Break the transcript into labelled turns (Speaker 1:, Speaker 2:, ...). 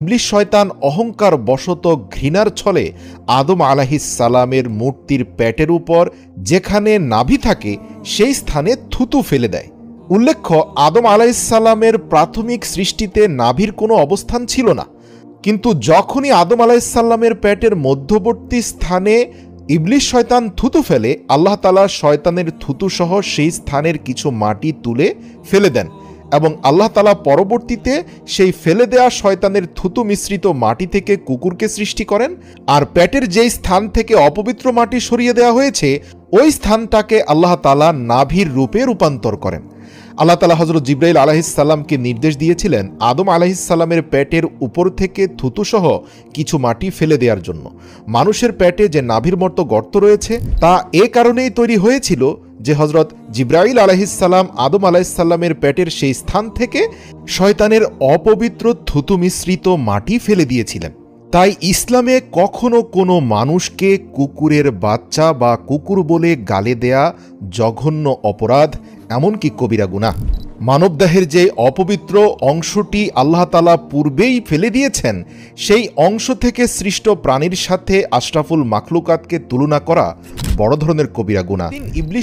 Speaker 1: ইবলিস শয়তান অহংকার বশত ঘৃণার ছলে আদম আলাইহিস সালামের মূর্তির পেটের উপর যেখানে নাভি থাকে সেই স্থানে থুতু ফেলে দেয়। উল্লেখ্য, আদম আলাইহিস সালামের প্রাথমিক সৃষ্টিতে নাভির কোনো অবস্থান ছিল না, কিন্তু যখনই আদম আলাইহিস সালামের পেটের মধ্যবর্তী স্থানে ইবলিস শয়তান থুতু ফেলে, আল্লাহ তাআলা শয়তানের থুতুসহ সেই স্থানের কিছু মাটি তুলে ফেলে দেন এবং আল্লাহ তাআলা পরবর্তীতে সেই ফেলে দেয়া শয়তানের থুতু মিশ্রিত মাটি থেকে কুকুরকে সৃষ্টি করেন, আর পেটের যেই স্থান থেকে অপবিত্র মাটি সরিয়ে দেওয়া হয়েছে ওই স্থানটাকে আল্লাহ তাআলা নাভির রূপে রূপান্তর করেন। আল্লাহ তাআলা হযরত জিবরাইল আলাইহিস সালামকে নির্দেশ দিয়েছিলেন আদম আলাইহিস সালামের পেটের উপর থেকে থুতুসহ কিছু মাটি ফেলে দেওয়ার জন্য। মানুষের পেটে যে নাভির মতো গর্ত রয়েছে তা এ কারণেই তৈরি হয়েছিল যে হযরত জিবরাইল আলাইহিস সালাম আদম আলাইহিস সালামের পেটের সেই স্থান থেকে শয়তানের অপবিত্র থুতু মিশ্রিত মাটি ফেলে দিয়েছিলেন। তাই ইসলামে কখনো কোনো মানুষকে কুকুরের বাচ্চা বা কুকুর বলে গালে দেয়া জঘন্য অপরাধ, এমনকি কবিরা গুনাহ। মানবদেহের যে অপবিত্র অংশটি আল্লাহ তাআলা পূর্বেই ফেলে দিয়েছেন, সেই অংশ থেকে সৃষ্ট প্রাণীর সাথে আশরাফুল মাখলুকাতকে তুলনা করা বড় ধরনের কবিরা গুনাহ। ইবলিস